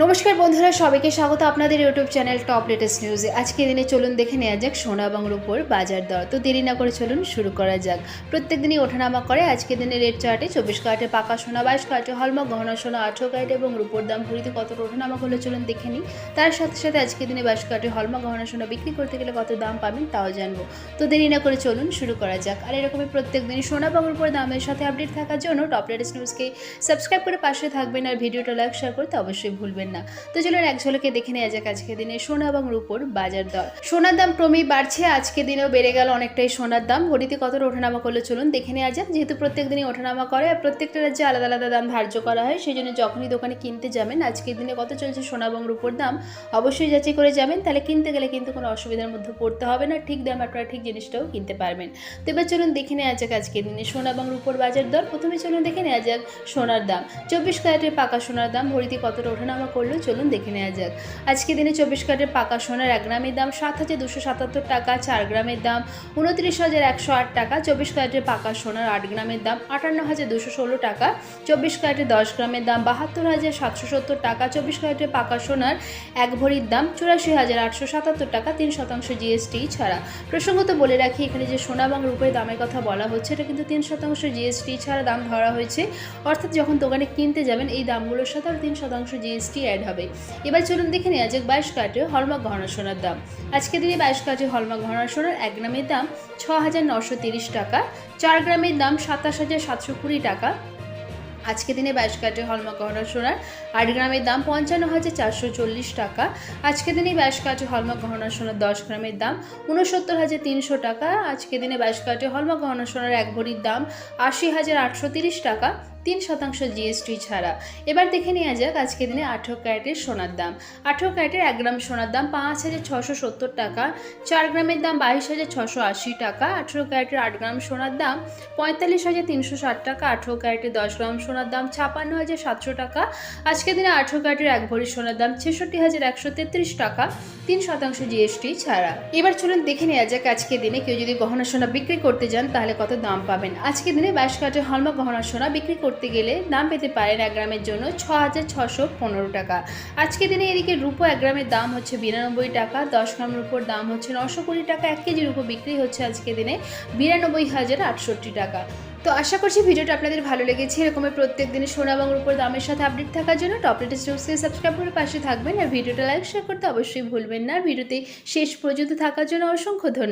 নমস্কার বন্ধুরা, সবাইকে স্বাগত আপনাদের ইউটিউব চ্যানেল টপ লেটেস্ট নিউজে। আজকে দিনে চলুন দেখে নেওয়া যাক সোনা এবং রূপোর বাজার দর। তো দেরি না করে চলুন শুরু করা যাক। প্রত্যেক দিনই ওঠানামা করে। আজকে দিনে রেট চার্টে 24 ক্যারেটে পাকা সোনা, 22 ক্যারেটে হলমার্ক গহনা সোনা, 18 ক্যারেট এবং রূপোর দাম ভরিতে কতটা ওঠানামা করলে চলুন দেখে নিই। তার সাথে সাথে আজকে দিনে 22 ক্যারেটে হলমার্ক গহনা সোনা বিক্রি করতে গেলে কত দাম পাবেন তাও জানবো। তো দেরি না করে চলুন শুরু করা যাক। আর এরকমই প্রত্যেক দিনই সোনা এবং রূপোর দামের সাথে আপডেট থাকার জন্য টপ লেটেস্ট নিউজকে সাবস্ক্রাইব করে পাশে থাকবেন আর ভিডিওটা লাইক শেয়ার করতে অবশ্যই ভুলবেন না। তো চলুন এক ঝলকে দেখে নেওয়া যাক আজকে দিনে সোনা এবং রূপোর বাজার দর। সোনার দাম ক্রমেই বাড়ছে, আজকে দিনেও বেড়ে গেল অনেকটাই সোনার দাম। ভরিতে কতটা ওঠানামা করলে চলুন দেখে নেওয়া যাক। যেহেতু প্রত্যেক দিনই ওঠানামা করে আর প্রত্যেকটা রাজ্যে আলাদা আলাদা দাম ধার্য করা হয়, সেই জন্য যখনই দোকানে কিনতে যাবেন আজকের দিনে কত চলছে সোনা এবং রূপোর দাম অবশ্যই যাচাই করে যাবেন, তাহলে কিনতে গেলে কিন্তু কোনো অসুবিধার মধ্যে পড়তে হবে না। ঠিক দাম আপনারা ঠিক জিনিসটাও কিনতে পারবেন। তো এবার চলুন দেখে নেওয়া যাক আজকের দিনে সোনা এবং রূপোর বাজার দর। প্রথমে চলুন দেখে নেওয়া যাক সোনার দাম। 24 ক্যারেটের পাকা সোনার দাম ভরিতে কতটা ওঠানামা করলো চলুন দেখে নেওয়া যাক। আজকে দিনে 24 ক্যারেটের পাকা সোনার 1 গ্রামের দাম 7,277 টাকা, 4 গ্রামের দাম 29,108 টাকা, 24 ক্যারেটের পাকা সোনার 8 গ্রামের দাম 58,216 টাকা, 24 ক্যারেটের 10 গ্রামের দাম 72,770 টাকা, 24 ক্যারেটের পাকা সোনার 1 ভরির দাম 84,877 টাকা, 3% জিএসটি ছাড়া। প্রসঙ্গত বলে রাখি, এখানে যে সোনা এবং রূপের দামের কথা বলা হচ্ছে এটা কিন্তু 3% জিএসটি ছাড়া দাম ধরা হয়েছে, অর্থাৎ যখন দোকানে কিনতে যাবেন এই দামগুলোর সাথে আর 3% জিএসটি অ্যাড হবে। এবার চলুন দেখে নেওয়া যাক 22 ক্যারেটে হলমার্ক গহনা সোনার দাম। আজকে দিনে 22 ক্যারেটে হলমার্ক গহনা সোনার 1 গ্রামের দাম 6,930 টাকা, 4 গ্রামের দাম 27,720 টাকা। আজকে দিনে 22 ক্যারেটে হলমার্ক গহনা সোনার 8 গ্রামের দাম 55,440 টাকা। আজকে দিনে 22 ক্যারেটে হলমার্ক গহনা সোনার 10 গ্রামের দাম 69,300 টাকা। আজকে দিনে 22 ক্যারেটে হলমার্ক গহনা সোনার 1 ভরির দাম 80,830 টাকা, 3% জিএসটি ছাড়া। এবার দেখে নেওয়া যাক আজকে দিনে 18 ক্যারেটের সোনার দাম। 18 ক্যারেটের 1 গ্রাম সোনার দাম 5,670 টাকা, 4 গ্রামের দাম 22,680 টাকা। 18 ক্যারেটের 8 গ্রাম সোনার দাম 45,360 টাকা, 18 ক্যারেটের 10 গ্রাম সোনার দাম 56,700 টাকা। আজকে দিনে 18 ক্যারেটের 1 ভরি সোনার দাম 66,133 টাকা, 3% জিএসটি ছাড়া। এবার চলুন দেখে নেওয়া যাক আজকে দিনে কেউ যদি গহনা সোনা বিক্রি করতে যান তাহলে কত দাম পাবেন। আজকে দিনে 22 ক্যারেটের হলমার্ক গহনা সোনা বিক্রি করতে গেলে দাম পেতে পারেন 1 গ্রামের জন্য 6,615 টাকা। আজকে দিনে এদিকে রূপো 1 গ্রামের দাম হচ্ছে 92 টাকা, 10 গ্রাম রূপোর দাম হচ্ছে 920 টাকা, 1 কেজি রূপো বিক্রি হচ্ছে আজকে দিনে 92,068 টাকা। তো আশা করছি ভিডিওটা আপনাদের ভালো লেগেছে। এরকমের প্রত্যেক দিনে সোনা এবং রূপোর দামের সাথে আপডেট থাকার জন্য টপ লেটেস্ট নিউজকে সাবস্ক্রাইব করে পাশে থাকবেন আর ভিডিওটা লাইক শেয়ার করতে অবশ্যই ভুলবেন না। ভিডিওতে শেষ পর্যন্ত থাকার জন্য অসংখ্য ধন্যবাদ।